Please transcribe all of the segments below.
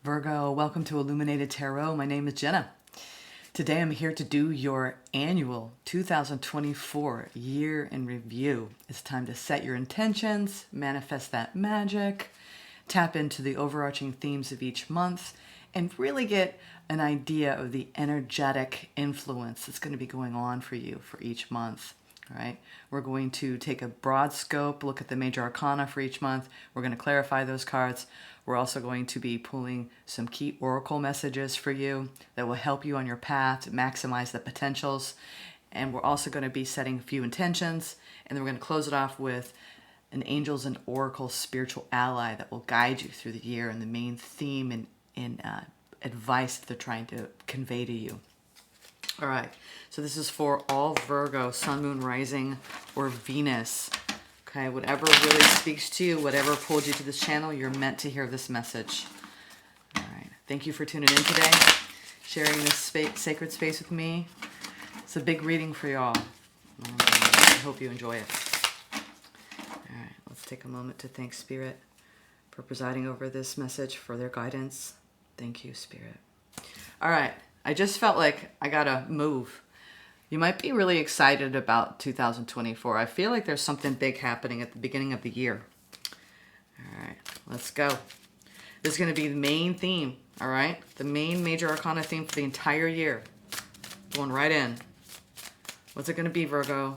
Virgo, welcome to Illuminated Tarot. My name is Jenna. Today I'm here to do your annual 2024 year in review. It's time to set your intentions, manifest that magic, tap into the overarching themes of each month, and really get an idea of the energetic influence that's going to be going on for you for each month. All right, we're going to take a broad scope, look at the major arcana for each month. We're going to clarify those cards. We're also going to be pulling some key oracle messages for you that will help you on your path to maximize the potentials. And we're also going to be setting a few intentions. And then we're going to close it off with an angels and oracle spiritual ally that will guide you through the year and the main theme and advice that they're trying to convey to you. All right, so this is for all Virgo, Sun, Moon, Rising, or Venus. Okay, whatever really speaks to you, whatever pulled you to this channel, you're meant to hear this message. All right, thank you for tuning in today, sharing this sacred space with me. It's a big reading for y'all. I hope you enjoy it. All right, let's take a moment to thank Spirit for presiding over this message, for their guidance. Thank you, Spirit. All right. I just felt like I gotta move. You might be really excited about 2024. I feel like there's something big happening at the beginning of the year. All right, let's go. This is gonna be the main theme, all right? The main major arcana theme for the entire year. Going right in. What's it gonna be, Virgo?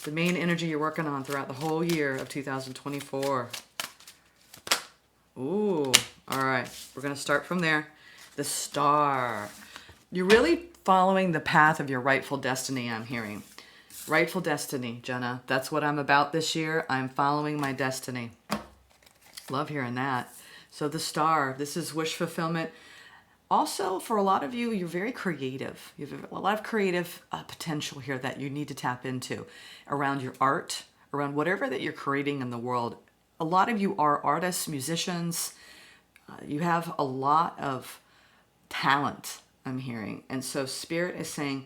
The main energy you're working on throughout the whole year of 2024. Ooh, all right. We're gonna start from there. The Star. You're really following the path of your rightful destiny, I'm hearing. Rightful destiny, Jenna. That's what I'm about this year. I'm following my destiny. Love hearing that. So the Star, this is wish fulfillment. Also, for a lot of you, you're very creative. You have a lot of creative potential here that you need to tap into around your art, around whatever that you're creating in the world. A lot of you are artists, musicians. You have a lot of talent, I'm hearing. And so Spirit is saying,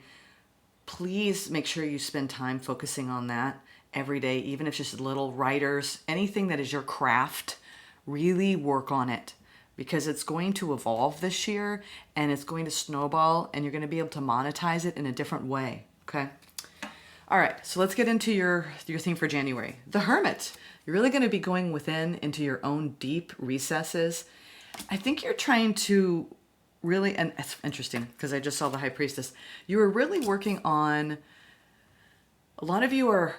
please make sure you spend time focusing on that every day, even if it's just little writers, anything that is your craft, really work on it because it's going to evolve this year and it's going to snowball and you're going to be able to monetize it in a different way. Okay. All right. So let's get into your theme for January. The Hermit. You're really going to be going within into your own deep recesses. I think you're trying to really, and it's interesting because I just saw the High Priestess. You were really working on, a lot of you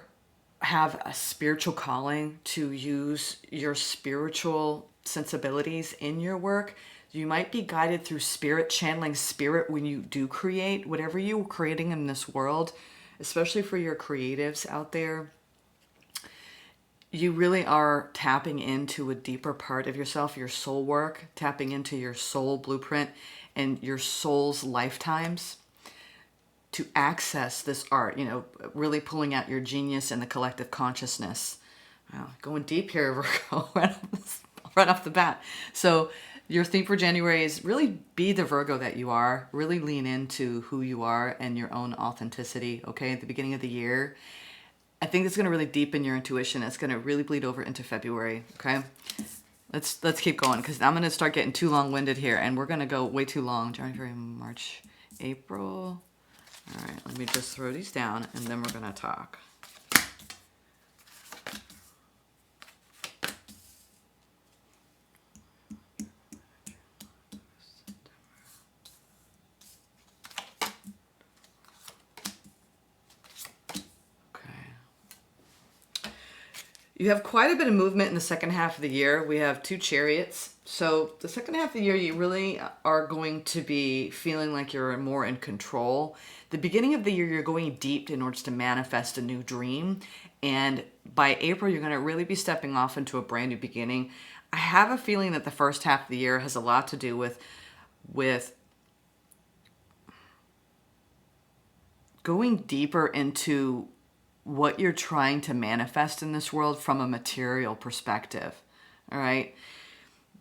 have a spiritual calling to use your spiritual sensibilities in your work. You might be guided through spirit, channeling spirit when you do create, whatever you're creating in this world, especially for your creatives out there. You really are tapping into a deeper part of yourself, your soul work, tapping into your soul blueprint and your soul's lifetimes to access this art, you know, really pulling out your genius and the collective consciousness. Wow, going deep here, Virgo, right off the bat. So your theme for January is really be the Virgo that you are, really lean into who you are and your own authenticity, okay, at the beginning of the year. I think it's going to really deepen your intuition. It's going to really bleed over into February, okay? Let's keep going because I'm going to start getting too long-winded here, and we're going to go way too long. January, March, April. All right, let me just throw these down, and then we're going to talk. You have quite a bit of movement in the second half of the year. We have 2 chariots. So the second half of the year, you really are going to be feeling like you're more in control. The beginning of the year, you're going deep in order to manifest a new dream. And by April, you're going to really be stepping off into a brand new beginning. I have a feeling that the first half of the year has a lot to do with going deeper into what you're trying to manifest in this world from a material perspective. All right.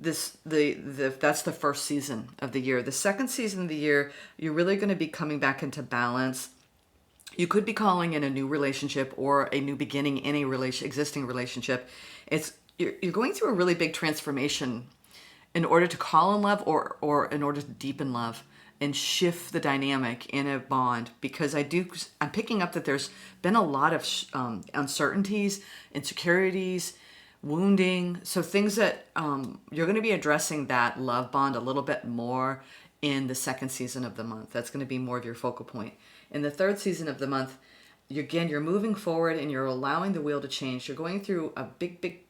That's the first season of the year. The second season of the year, you're really going to be coming back into balance. You could be calling in a new relationship or a new beginning in a existing relationship. You're going through a really big transformation in order to call in love or in order to deepen love and shift the dynamic in a bond, because I'm picking up that there's been a lot of uncertainties, insecurities, wounding. So things that you're going to be addressing that love bond a little bit more in the second season of the month. That's going to be more of your focal point. In the third season of the month, you're moving forward and you're allowing the wheel to change. You're going through a big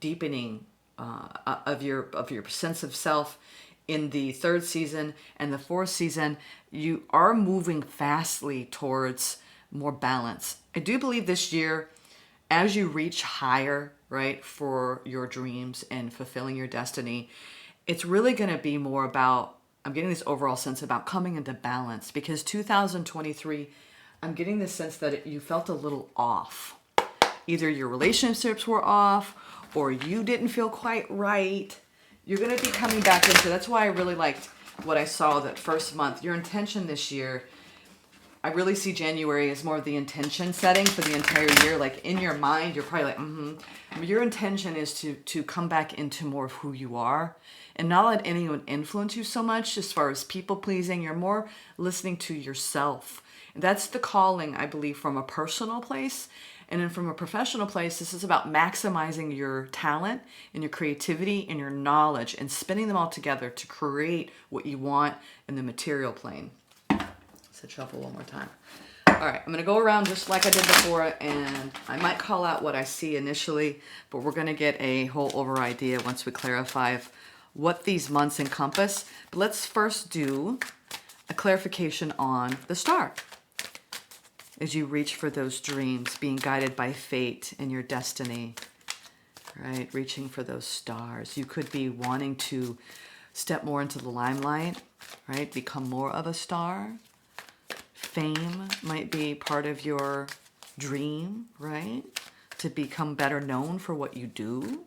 deepening of your sense of self in the third season. And the fourth season, you are moving fastly towards more balance. I do believe this year, as you reach higher, right, for your dreams and fulfilling your destiny, it's really going to be more about, I'm getting this overall sense about coming into balance, because 2023, I'm getting this sense that you felt a little off. Either your relationships were off or you didn't feel quite right. You're going to be coming back into, that's why I really liked what I saw that first month. Your intention this year, I really see January as more of the intention setting for the entire year. Like in your mind, you're probably like, Your intention is to come back into more of who you are and not let anyone influence you so much as far as people pleasing. You're more listening to yourself. And that's the calling, I believe, from a personal place. And then from a professional place, this is about maximizing your talent and your creativity and your knowledge and spinning them all together to create what you want in the material plane. So shuffle one more time. All right, I'm going to go around just like I did before, and I might call out what I see initially, but we're going to get a whole over idea once we clarify what these months encompass. But let's first do a clarification on the star. As you reach for those dreams, being guided by fate and your destiny, right? Reaching for those stars. You could be wanting to step more into the limelight, right? Become more of a star. Fame might be part of your dream, right? To become better known for what you do,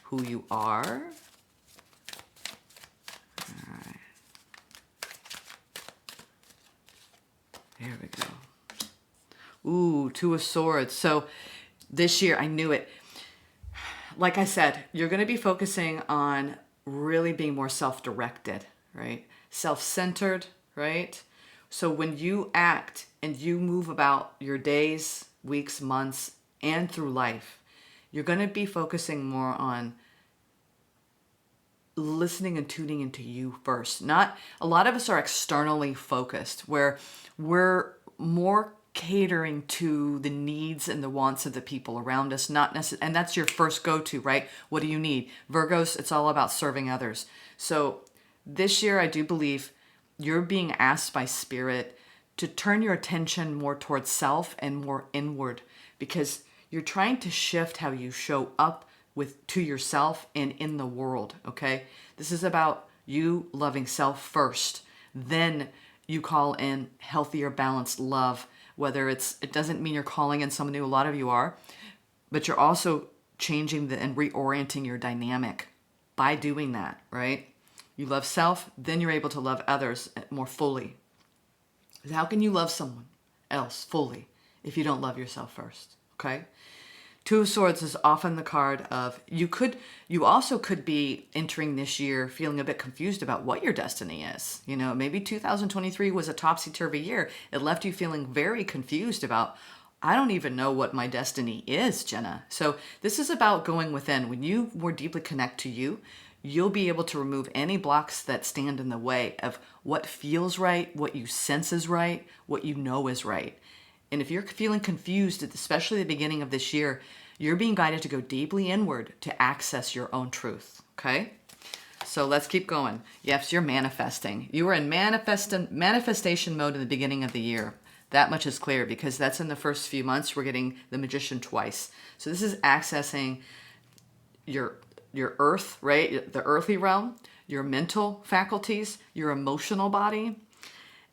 who you are. All right. There we go. Ooh, Two of Swords. So this year, I knew it. Like I said, you're going to be focusing on really being more self-directed, right? Self-centered, right? So when you act and you move about your days, weeks, months, and through life, you're going to be focusing more on listening and tuning into you first. Not, a lot of us are externally focused, where we're more catering to the needs and the wants of the people around us, not necessarily, and that's your first go-to, right? What do you need? Virgos, it's all about serving others. So this year, I do believe you're being asked by Spirit to turn your attention more towards self and more inward, because you're trying to shift how you show up to yourself and in the world, okay? This is about you loving self first. Then you call in healthier, balanced love. Whether it doesn't mean you're calling in someone new, a lot of you are, but you're also changing and reorienting your dynamic by doing that, right? You love self, then you're able to love others more fully. How can you love someone else fully if you don't love yourself first, okay? Two of Swords is often the card of, you also could be entering this year feeling a bit confused about what your destiny is. You know, maybe 2023 was a topsy-turvy year. It left you feeling very confused about, I don't even know what my destiny is, Jenna. So this is about going within. When you more deeply connect to you, you'll be able to remove any blocks that stand in the way of what feels right, what you sense is right, what you know is right. And if you're feeling confused, especially at the beginning of this year, you're being guided to go deeply inward to access your own truth, okay? So let's keep going. Yes, you're manifesting. You were in manifestation mode in the beginning of the year. That much is clear, because that's in the first few months. We're getting the Magician twice. So this is accessing your earth, right? The earthly realm, your mental faculties, your emotional body,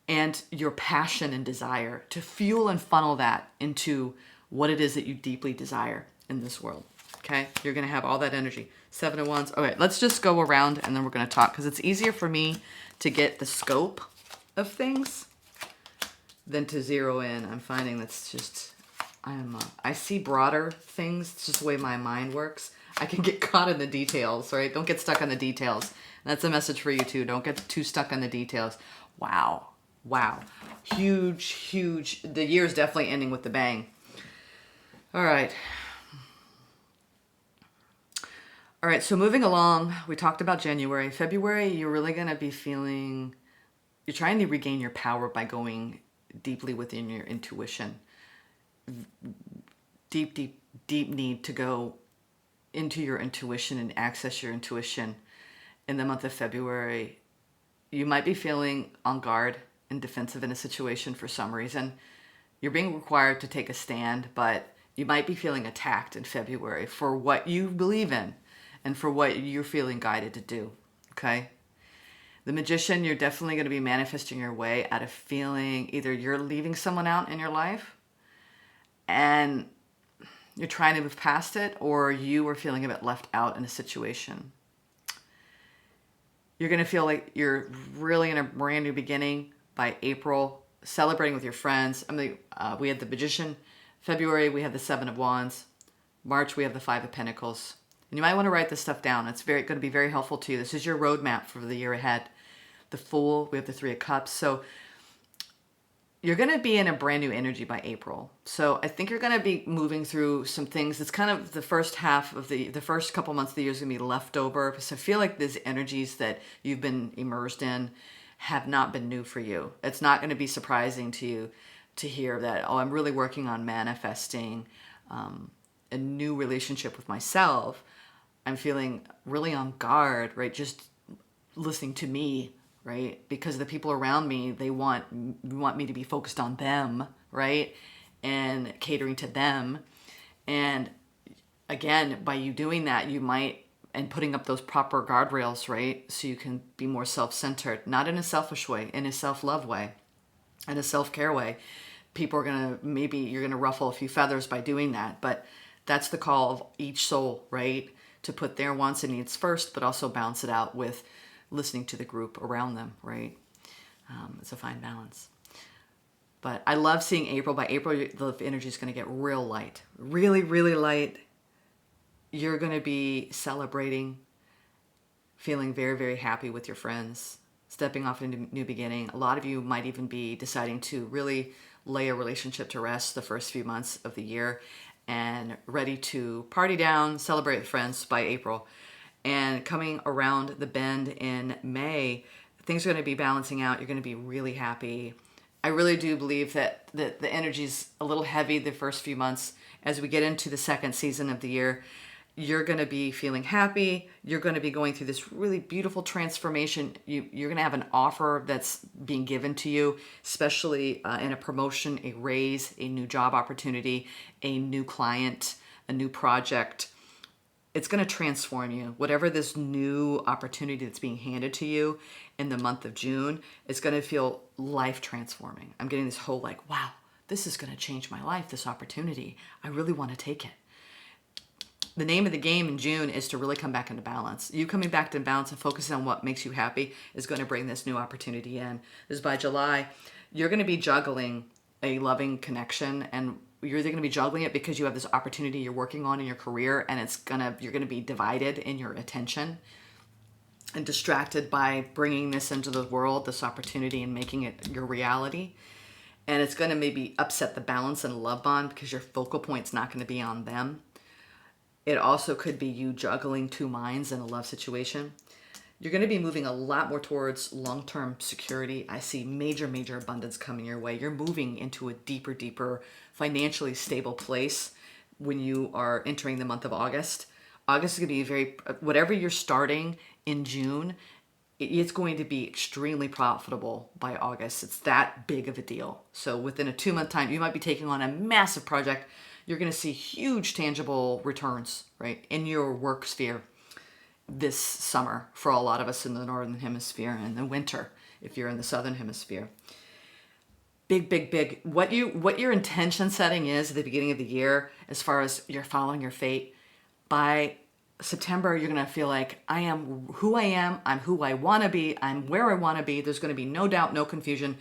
and your passion and desire to fuel and funnel that into what it is that you deeply desire in this world. Okay? You're going to have all that energy. Seven of Wands. Okay, let's just go around and then we're going to talk, because it's easier for me to get the scope of things than to zero in. I'm finding that's just, I see broader things. It's just the way my mind works. I can get caught in the details, right? Don't get stuck on the details. That's a message for you too. Don't get too stuck on the details. Wow. Wow. Huge, huge. The year is definitely ending with the bang. All right. All right, so moving along, we talked about January. February, you're really going to be feeling, you're trying to regain your power by going deeply within your intuition. Deep, deep, deep need to go into your intuition and access your intuition in the month of February. You might be feeling on guard and defensive in a situation for some reason. You're being required to take a stand, but you might be feeling attacked in February for what you believe in and for what you're feeling guided to do, okay? The Magician, you're definitely going to be manifesting your way out of feeling either you're leaving someone out in your life and you're trying to move past it, or you are feeling a bit left out in a situation. You're going to feel like you're really in a brand new beginning by April, celebrating with your friends. We had the Magician. February, we have the Seven of Wands. March, we have the Five of Pentacles. And you might want to write this stuff down. It's going to be very helpful to you. This is your roadmap for the year ahead. The Fool, we have the Three of Cups. So you're going to be in a brand new energy by April. So I think you're going to be moving through some things. It's kind of the first half of the first couple months of the year is going to be leftover. So I feel like these energies that you've been immersed in have not been new for you. It's not going to be surprising to you to hear that, oh, I'm really working on manifesting a new relationship with myself. I'm feeling really on guard, right? Just listening to me, right? Because the people around me, they want me to be focused on them, right? And catering to them. And again, by you doing that, you might, and putting up those proper guardrails, right? So you can be more self-centered, not in a selfish way, in a self-love way, in a self-care way. People are going to, maybe you're going to ruffle a few feathers by doing that, but that's the call of each soul, right? To put their wants and needs first, but also balance it out with listening to the group around them, right? It's a fine balance. But I love seeing April. By April, the energy is going to get real light. Really, really light. You're going to be celebrating, feeling very, very happy with your friends, stepping off into a new beginning. A lot of you might even be deciding to really lay a relationship to rest the first few months of the year and ready to party down, celebrate with friends by April. And coming around the bend in May, things are going to be balancing out. You're going to be really happy. I really do believe that the energy's a little heavy the first few months. As we get into the second season of the year, you're going to be feeling happy. You're going to be going through this really beautiful transformation. You're going to have an offer that's being given to you, especially in a promotion, a raise, a new job opportunity, a new client, a new project. It's going to transform you. Whatever this new opportunity that's being handed to you in the month of June, it's going to feel life transforming. I'm getting this whole like, wow, this is going to change my life, this opportunity. I really want to take it. The name of the game in June is to really come back into balance. You coming back to balance and focusing on what makes you happy is going to bring this new opportunity in. This is by July. You're going to be juggling a loving connection, and you're either going to be juggling it because you have this opportunity you're working on in your career, and you're going to be divided in your attention and distracted by bringing this into the world, this opportunity, and making it your reality. And it's going to maybe upset the balance and love bond because your focal point's not going to be on them. It also could be you juggling two minds in a love situation. You're going to be moving a lot more towards long-term security. I see major, major abundance coming your way. You're moving into a deeper, deeper, financially stable place when you are entering the month of August. August is going to be whatever you're starting in June, it's going to be extremely profitable by August. It's that big of a deal. So within a 2-month time, you might be taking on a massive project. You're going to see huge tangible returns, right, in your work sphere this summer for a lot of us in the Northern Hemisphere, and the winter if you're in the Southern Hemisphere. Big, big, big. What your intention setting is at the beginning of the year, as far as you're following your fate, by September, you're going to feel like I am who I am. I'm who I want to be. I'm where I want to be. There's going to be no doubt, no confusion.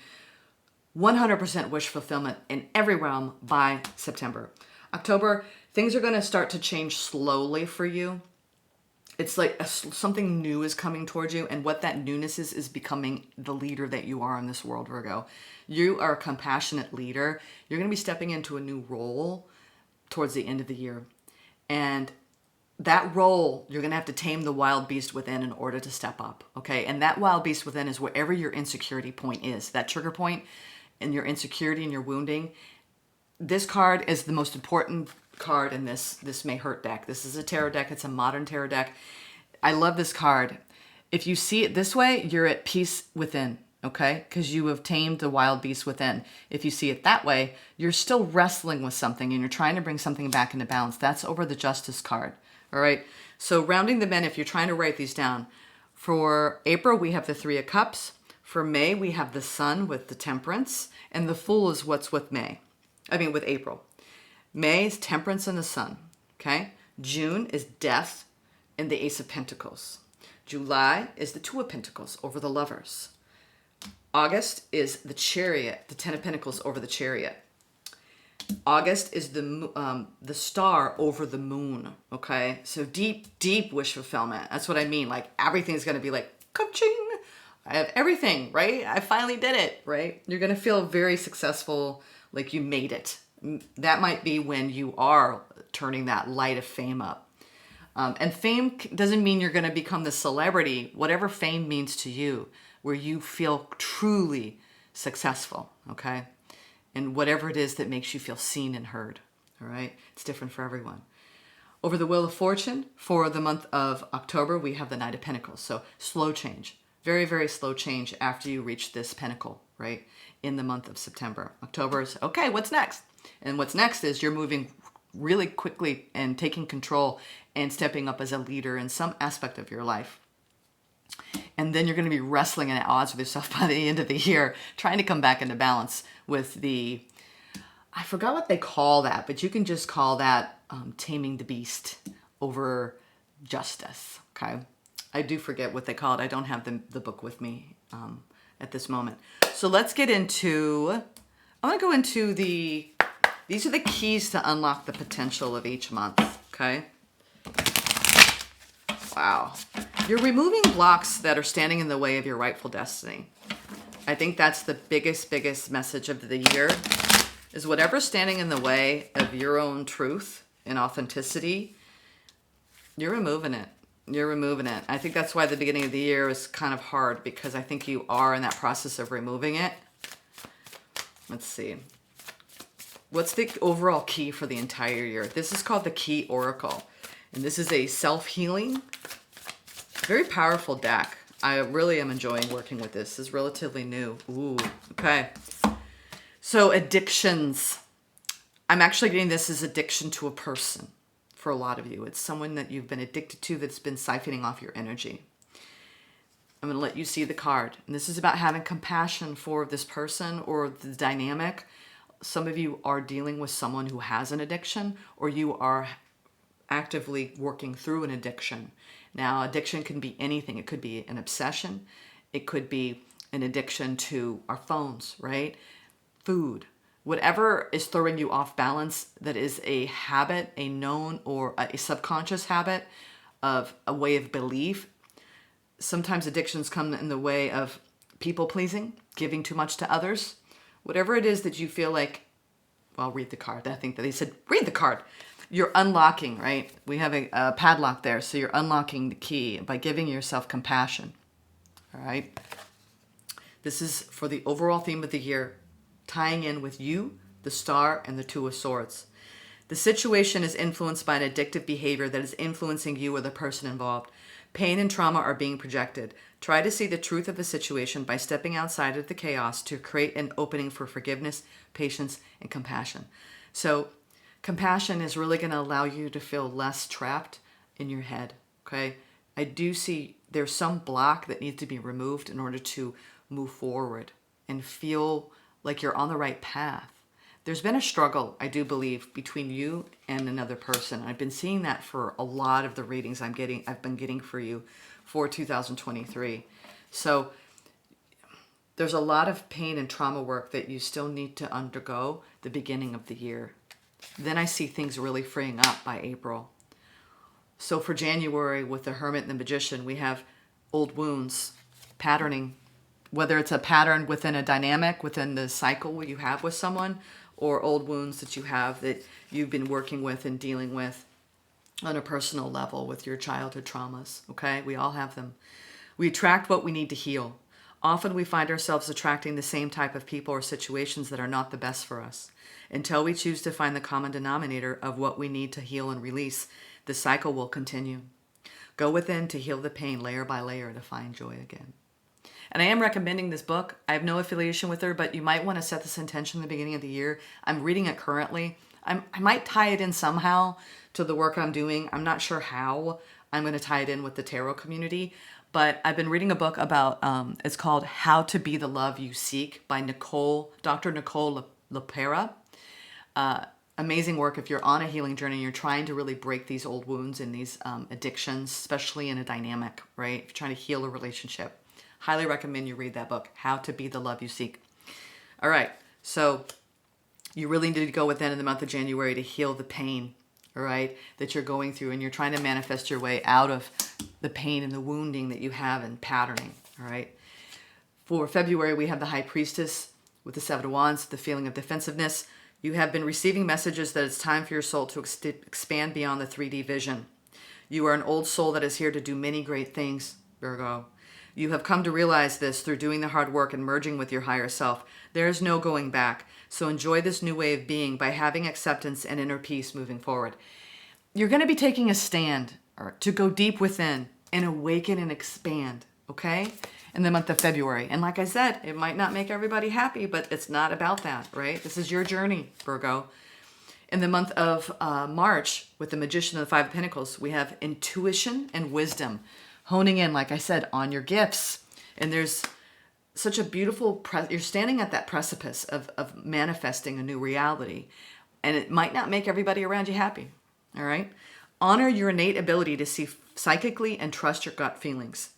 100% wish fulfillment in every realm by September. October, things are going to start to change slowly for you. It's like something new is coming towards you, and what that newness is becoming the leader that you are in this world, Virgo. You are a compassionate leader. You're going to be stepping into a new role towards the end of the year. And that role, you're going to have to tame the wild beast within in order to step up, okay? And that wild beast within is wherever your insecurity point is, that trigger point in your insecurity and your wounding. This card is the most important card in this May Hurt deck. This is a tarot deck. It's a modern tarot deck. I love this card. If you see it this way, you're at peace within, okay? Because you have tamed the wild beast within. If you see it that way, you're still wrestling with something and you're trying to bring something back into balance. That's over the Justice card, all right? So rounding them in, if you're trying to write these down, for April, we have the Three of Cups. For May, we have the Sun with the Temperance, and the Fool is what's with with April. May is Temperance and the Sun, okay? June is Death and the Ace of Pentacles. July is the Two of Pentacles over the Lovers. August is the Chariot, the Ten of Pentacles over the Chariot. August is the Star over the Moon, okay? So deep, deep wish fulfillment. That's what I mean. Like everything's going to be like, ka-ching! I have everything, right? I finally did it, right? You're going to feel very successful, like you made it. That might be when you are turning that light of fame up. And fame doesn't mean you're going to become the celebrity, whatever fame means to you, where you feel truly successful, okay? And whatever it is that makes you feel seen and heard, all right? It's different for everyone. Over the Wheel of Fortune, for the month of October, we have the Knight of Pentacles. So slow change, very, very slow change after you reach this pentacle, right? In the month of September. October is, okay, what's next? And what's next is you're moving really quickly and taking control and stepping up as a leader in some aspect of your life. And then you're going to be wrestling at odds with yourself by the end of the year, trying to come back into balance with the, I forgot what they call that, but you can just call that taming the beast over justice, okay? I do forget what they call it. I don't have the book with me at this moment. So let's get into, I want to go into these are the keys to unlock the potential of each month, okay? Wow. You're removing blocks that are standing in the way of your rightful destiny. I think that's the biggest message of the year, is whatever's standing in the way of your own truth and authenticity, you're removing it. You're removing it. I think that's why the beginning of the year is kind of hard, because I think you are in that process of removing it. Let's see. What's the overall key for the entire year? This is called the Key Oracle. And this is a self-healing, very powerful deck. I really am enjoying working with this. It's relatively new. Ooh, okay. So addictions. I'm actually getting this as addiction to a person for a lot of you. It's someone that you've been addicted to that's been siphoning off your energy. I'm going to let you see the card. And this is about having compassion for this person or the dynamic. Some of you are dealing with someone who has an addiction, or you are actively working through an addiction. Now, addiction can be anything. It could be an obsession. It could be an addiction to our phones, right? Food. Whatever is throwing you off balance, that is a habit, a known or a subconscious habit of a way of belief. Sometimes addictions come in the way of people pleasing, giving too much to others. Whatever it is that you feel like, well, read the card. I think that they said, read the card. You're unlocking, right? We have a padlock there. So you're unlocking the key by giving yourself compassion. All right. This is for the overall theme of the year, tying in with you, the Star, and the Two of Swords. The situation is influenced by an addictive behavior that is influencing you or the person involved. Pain and trauma are being projected. Try to see the truth of the situation by stepping outside of the chaos to create an opening for forgiveness, patience, and compassion. So compassion is really going to allow you to feel less trapped in your head, okay? I do see there's some block that needs to be removed in order to move forward and feel like you're on the right path. There's been a struggle, I do believe, between you and another person. I've been seeing that for a lot of the readings I've been getting for you for 2023. So there's a lot of pain and trauma work that you still need to undergo the beginning of the year. Then I see things really freeing up by April. So for January, with the Hermit and the Magician, we have old wounds, patterning, whether it's a pattern within a dynamic, within the cycle you have with someone, or old wounds that you have that you've been working with and dealing with on a personal level with your childhood traumas, okay? We all have them. We attract what we need to heal. Often we find ourselves attracting the same type of people or situations that are not the best for us. Until we choose to find the common denominator of what we need to heal and release, the cycle will continue. Go within to heal the pain layer by layer to find joy again. And I am recommending this book. I have no affiliation with her, but you might want to set this intention in the beginning of the year. I'm reading it currently. I might tie it in somehow to the work I'm doing. I'm not sure how I'm going to tie it in with the tarot community, but I've been reading a book about, it's called How to Be the Love You Seek by Dr. Nicole LePera. Amazing work if you're on a healing journey, you're trying to really break these old wounds and these addictions, especially in a dynamic, right? If you're trying to heal a relationship. Highly recommend you read that book, How to Be the Love You Seek. All right, so you really need to go within in the month of January to heal the pain, all right, that you're going through, and you're trying to manifest your way out of the pain and the wounding that you have and patterning, all right? For February, we have the High Priestess with the Seven of Wands, the feeling of defensiveness. You have been receiving messages that it's time for your soul to expand beyond the 3D vision. You are an old soul that is here to do many great things, Virgo. You have come to realize this through doing the hard work and merging with your higher self. There is no going back. So enjoy this new way of being by having acceptance and inner peace moving forward. You're going to be taking a stand to go deep within and awaken and expand, okay? In the month of February. And like I said, it might not make everybody happy, but it's not about that, right? This is your journey, Virgo. In the month of March, with the Magician of the Five of Pentacles, we have intuition and wisdom. Honing in, like I said, on your gifts. And there's such a beautiful, you're standing at that precipice of manifesting a new reality. And it might not make everybody around you happy, all right? Honor your innate ability to see psychically and trust your gut feelings.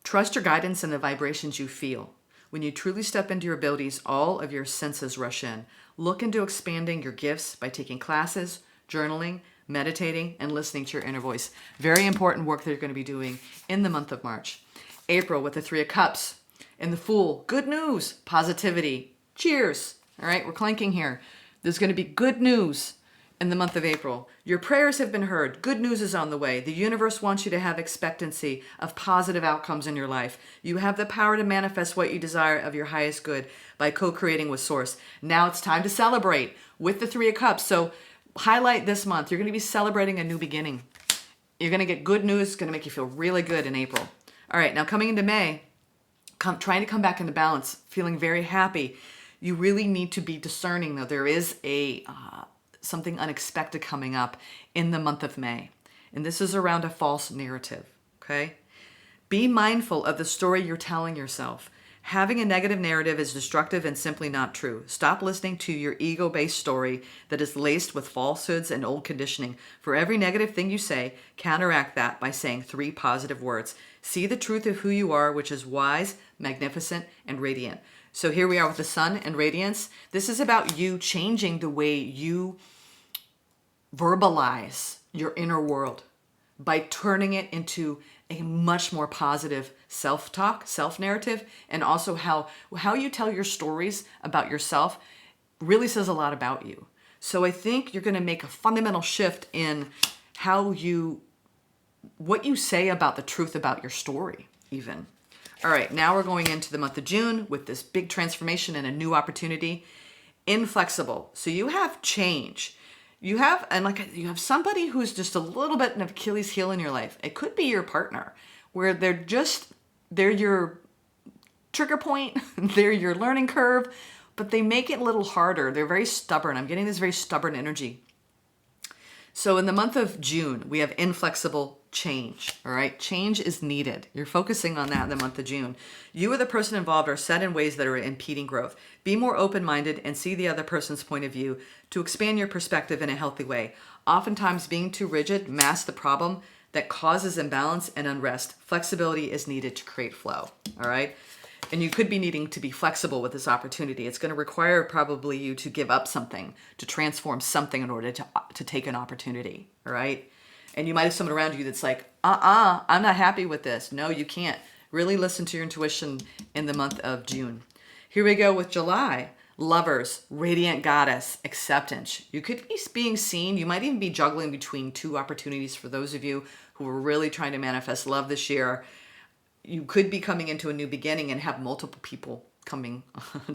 Trust your guidance and the vibrations you feel. When you truly step into your abilities, all of your senses rush in. Look into expanding your gifts by taking classes, journaling, meditating, and listening to your inner voice. Very important work that you're going to be doing in the month of March. April with the Three of Cups and the Fool. Good news, positivity. Cheers. All right, we're clanking here. There's going to be good news in the month of April. Your prayers have been heard. Good news is on the way. The universe wants you to have expectancy of positive outcomes in your life. You have the power to manifest what you desire of your highest good by co-creating with Source. Now it's time to celebrate with the Three of Cups. So highlight this month. You're going to be celebrating a new beginning. You're going to get good news. It's going to make you feel really good in April. All right, now coming into May, trying to come back into balance, feeling very happy. You really need to be discerning, though. There is something unexpected coming up in the month of May. And this is around a false narrative, okay? Be mindful of the story you're telling yourself. Having a negative narrative is destructive and simply not true. Stop listening to your ego-based story that is laced with falsehoods and old conditioning. For every negative thing you say, counteract that by saying 3 positive words. See the truth of who you are, which is wise, magnificent, and radiant. So here we are with the Sun and radiance. This is about you changing the way you verbalize your inner world by turning it into a much more positive self-talk, self-narrative, and also how you tell your stories about yourself really says a lot about you. So I think you're going to make a fundamental shift in what you say about the truth about your story, even. All right, now we're going into the month of June with this big transformation and a new opportunity. Inflexible. So you have change. You have somebody who's just a little bit an Achilles heel in your life. It could be your partner, where they're your trigger point, they're your learning curve, but they make it a little harder. They're very stubborn. I'm getting this very stubborn energy. So in the month of June, we have inflexible change, all right? Change is needed. You're focusing on that in the month of June. You or the person involved are set in ways that are impeding growth. Be more open-minded and see the other person's point of view to expand your perspective in a healthy way. Oftentimes, being too rigid masks the problem that causes imbalance and unrest. Flexibility is needed to create flow, all right? And you could be needing to be flexible with this opportunity. It's going to require probably you to give up something, to transform something in order to take an opportunity, all right? And you might have someone around you that's like, I'm not happy with this. No, you can't. Really listen to your intuition in the month of June. Here we go with July. Lovers, radiant goddess, acceptance. You could be being seen. You might even be juggling between two opportunities for those of you who are really trying to manifest love this year. You could be coming into a new beginning and have multiple people coming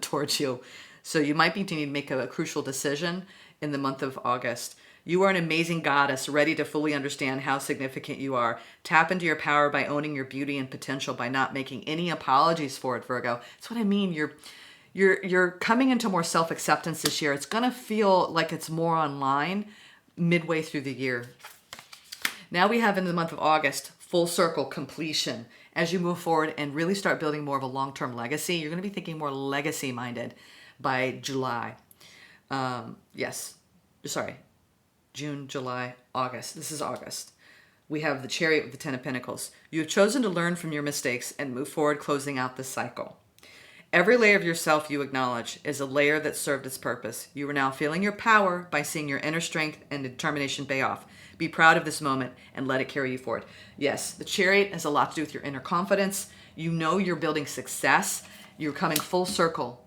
towards you. So you might be needing to make a crucial decision in the month of August. You are an amazing goddess, ready to fully understand how significant you are. Tap into your power by owning your beauty and potential, by not making any apologies for it, Virgo. That's what I mean. You're coming into more self-acceptance this year. It's going to feel like it's more online midway through the year. Now we have in the month of August, full circle completion. As you move forward and really start building more of a long-term legacy, you're going to be thinking more legacy-minded by July. June, July, August. This is August. We have the Chariot with the Ten of Pentacles. You have chosen to learn from your mistakes and move forward, closing out this cycle. Every layer of yourself you acknowledge is a layer that served its purpose. You are now feeling your power by seeing your inner strength and determination pay off. Be proud of this moment and let it carry you forward. Yes, the Chariot has a lot to do with your inner confidence. You know you're building success. You're coming full circle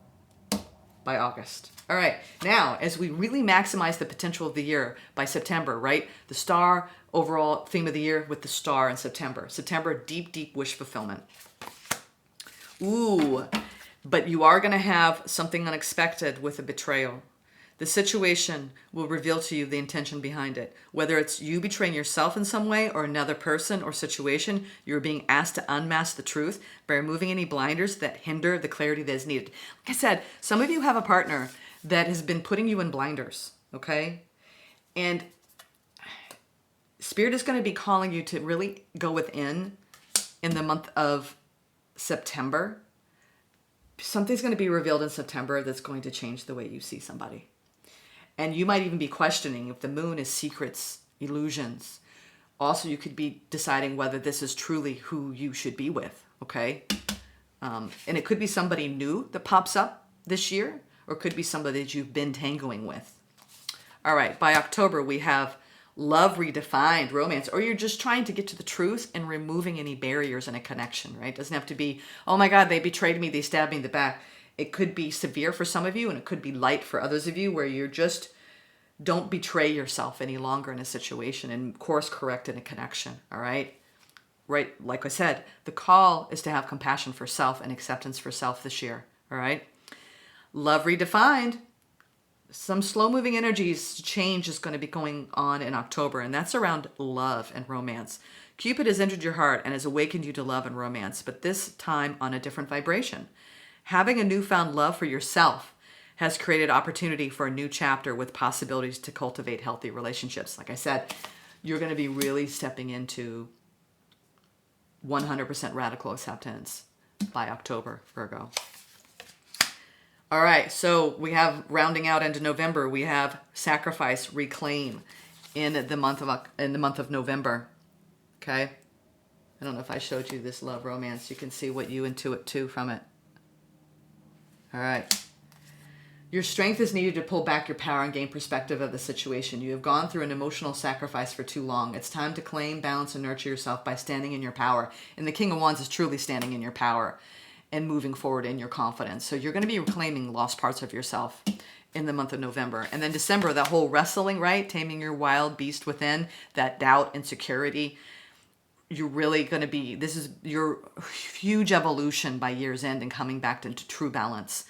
by August. All right, now as we really maximize the potential of the year by September, right? The star, overall theme of the year with the star in September. September, deep, deep wish fulfillment. Ooh, but you are going to have something unexpected with a betrayal. The situation will reveal to you the intention behind it. Whether it's you betraying yourself in some way or another person or situation, you're being asked to unmask the truth by removing any blinders that hinder the clarity that is needed. Like I said, some of you have a partner that has been putting you in blinders, okay? And Spirit is going to be calling you to really go within in the month of September. Something's going to be revealed in September that's going to change the way you see somebody. And you might even be questioning if the moon is secrets, illusions. Also, you could be deciding whether this is truly who you should be with, okay? And it could be somebody new that pops up this year, or it could be somebody that you've been tangling with. All right, by October, we have love redefined, romance, or you're just trying to get to the truth and removing any barriers in a connection, right? It doesn't have to be, oh my God, they betrayed me, they stabbed me in the back. It could be severe for some of you, and it could be light for others of you, where you're just, don't betray yourself any longer in a situation and course correct in a connection, all right? Right, like I said, the call is to have compassion for self and acceptance for self this year, all right? Love redefined. Some slow-moving energies change is going to be going on in October, and that's around love and romance. Cupid has entered your heart and has awakened you to love and romance, but this time on a different vibration. Having a newfound love for yourself has created opportunity for a new chapter with possibilities to cultivate healthy relationships. Like I said, you're going to be really stepping into 100% radical acceptance by October, Virgo. All right, so we have, rounding out into November, we have sacrifice, reclaim in the month of November. Okay, I don't know if I showed you this love romance. You can see what you intuit too from it. All right. Your strength is needed to pull back your power and gain perspective of the situation. You have gone through an emotional sacrifice for too long. It's time to claim, balance, and nurture yourself by standing in your power. And the King of Wands is truly standing in your power and moving forward in your confidence. So you're going to be reclaiming lost parts of yourself in the month of November. And then December, that whole wrestling, right? Taming your wild beast within, that doubt, insecurity. You're really going to be, this is your huge evolution by year's end and coming back into true balance.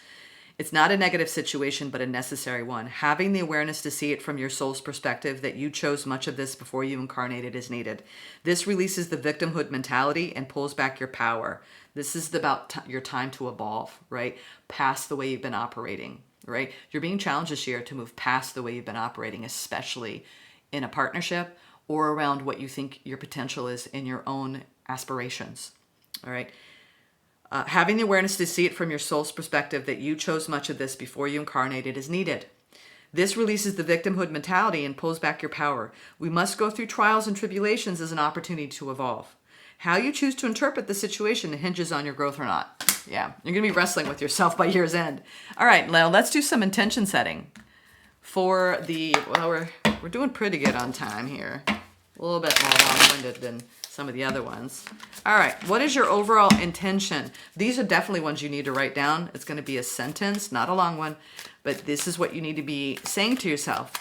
It's not a negative situation, but a necessary one. Having the awareness to see it from your soul's perspective that you chose much of this before you incarnated is needed. This releases the victimhood mentality and pulls back your power. This is about your time to evolve, right? Past the way you've been operating, right? You're being challenged this year to move past the way you've been operating, especially in a partnership or around what you think your potential is in your own aspirations, all right? Having the awareness to see it from your soul's perspective that you chose much of this before you incarnated is needed. This releases the victimhood mentality and pulls back your power. We must go through trials and tribulations as an opportunity to evolve. How you choose to interpret the situation hinges on your growth or not. Yeah, you're going to be wrestling with yourself by year's end. All right, now let's do some intention setting for the, well, we're doing pretty good on time here. A little bit more long-winded than some of the other ones. All right, what is your overall intention? These are definitely ones you need to write down. It's going to be a sentence, not a long one, but this is what you need to be saying to yourself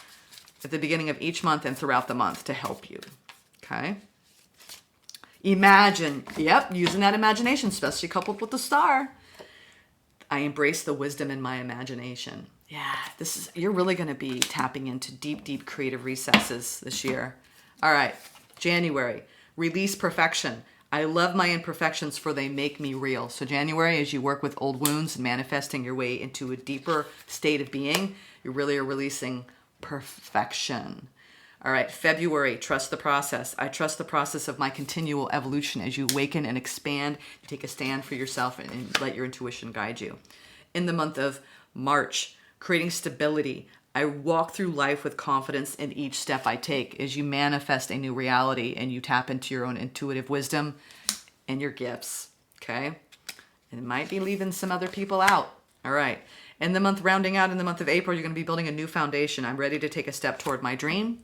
at the beginning of each month and throughout the month to help you, okay? Imagine, yep, using that imagination, especially coupled with the star. I embrace the wisdom in my imagination. Yeah, you're really going to be tapping into deep, deep creative recesses this year. All right, January, release perfection. I love my imperfections for they make me real. So January, as you work with old wounds and manifesting your way into a deeper state of being, you really are releasing perfection. All right, February, trust the process. I trust the process of my continual evolution as you awaken and expand. You take a stand for yourself and let your intuition guide you. In the month of March, creating stability. I walk through life with confidence in each step I take as you manifest a new reality and you tap into your own intuitive wisdom and your gifts, okay? And it might be leaving some other people out. All right. In the month rounding out, in the month of April, you're going to be building a new foundation. I'm ready to take a step toward my dream.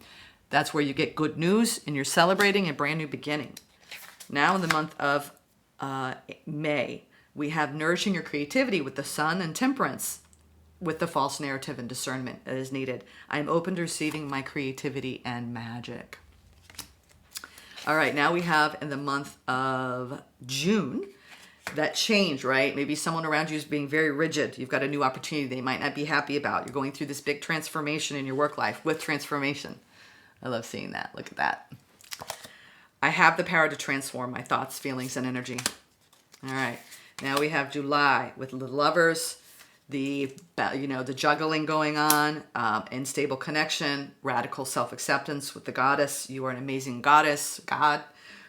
That's where you get good news and you're celebrating a brand new beginning. Now in the month of May, we have nourishing your creativity with the sun and temperance with the false narrative and discernment that is needed. I am open to receiving my creativity and magic. All right, now we have in the month of June, that change, right? Maybe someone around you is being very rigid. You've got a new opportunity they might not be happy about. You're going through this big transformation in your work life with transformation. I love seeing that. Look at that. I have the power to transform my thoughts, feelings, and energy. All right. Now we have July with the lovers, the juggling going on, unstable connection, radical self-acceptance with the goddess. You are an amazing goddess, God,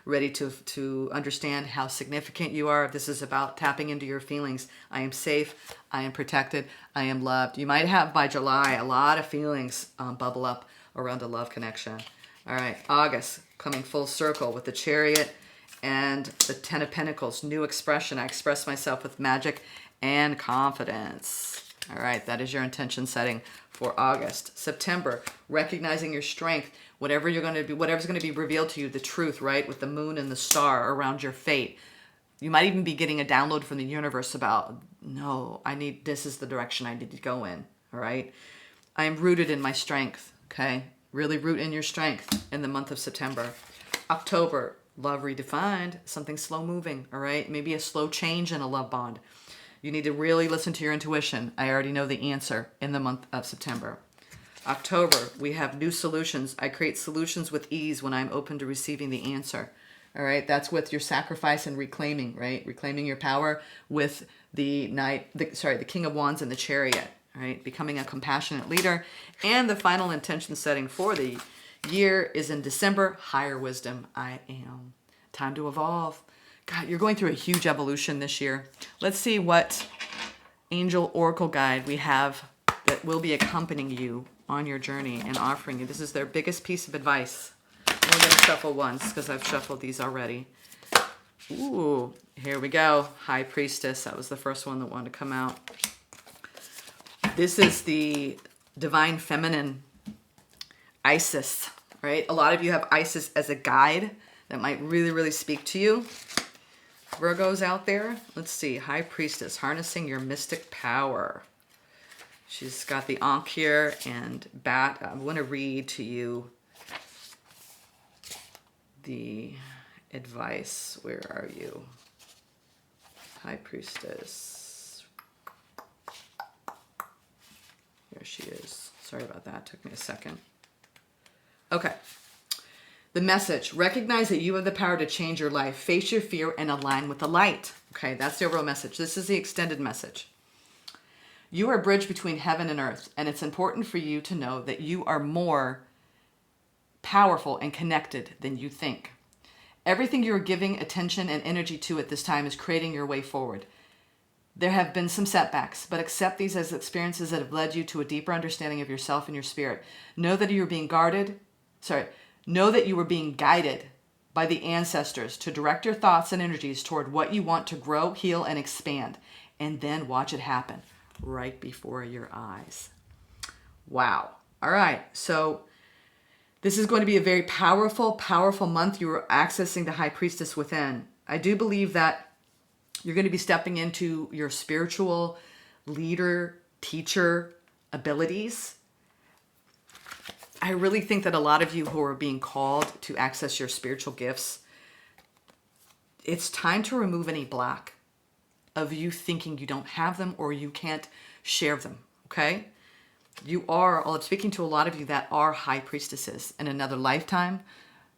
ready to understand how significant you are. This is about tapping into your feelings. I am safe. I am protected. I am loved. You might have by July a lot of feelings bubble up around a love connection. All right, August, coming full circle with the Chariot and the Ten of Pentacles, new expression. I express myself with magic and confidence. All right, that is your intention setting for August. September, recognizing your strength, whatever's going to be revealed to you, the truth, right, with the moon and the star around your fate. You might even be getting a download from the universe about, no, this is the direction I need to go in, all right? I am rooted in my strength. Okay, really root in your strength in the month of September. October, love redefined, something slow moving, all right? Maybe a slow change in a love bond. You need to really listen to your intuition. I already know the answer in the month of September. October, we have new solutions. I create solutions with ease when I'm open to receiving the answer. All right, that's with your sacrifice and reclaiming, right? Reclaiming your power with the King of Wands and the Chariot. Right, becoming a compassionate leader. And the final intention setting for the year is in December, higher wisdom I am. Time to evolve. God, you're going through a huge evolution this year. Let's see what angel oracle guide we have that will be accompanying you on your journey and offering you. This is their biggest piece of advice. I'm going to shuffle once because I've shuffled these already. Ooh, here we go. High Priestess. That was the first one that wanted to come out. This is the divine feminine, Isis, right? A lot of you have Isis as a guide that might really, really speak to you. Virgos out there, let's see. High Priestess, harnessing your mystic power. She's got the Ankh here and Bat. I want to read to you the advice. Where are you? High Priestess. There she is. Sorry about that. Took me a second. Okay. The message. Recognize that you have the power to change your life. Face your fear and align with the light. Okay, that's the overall message. This is the extended message. You are a bridge between heaven and earth, and it's important for you to know that you are more powerful and connected than you think. Everything you are giving attention and energy to at this time is creating your way forward. There have been some setbacks, but accept these as experiences that have led you to a deeper understanding of yourself and your spirit. Know that you are being guided by by the ancestors to direct your thoughts and energies toward what you want to grow, heal, and expand. And then watch it happen right before your eyes. Wow. All right. So this is going to be a very powerful, powerful month. You are accessing the High Priestess within. I do believe that you're going to be stepping into your spiritual leader, teacher abilities. I really think that a lot of you who are being called to access your spiritual gifts, it's time to remove any block of you thinking you don't have them or you can't share them, okay? You are, I'm speaking to a lot of you that are high priestesses in another lifetime,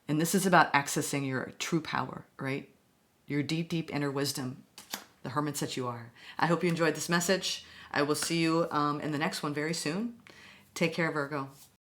and this is about accessing your true power, right? Your deep, deep inner wisdom, the hermits that you are. I hope you enjoyed this message. I will see you in the next one very soon. Take care, Virgo.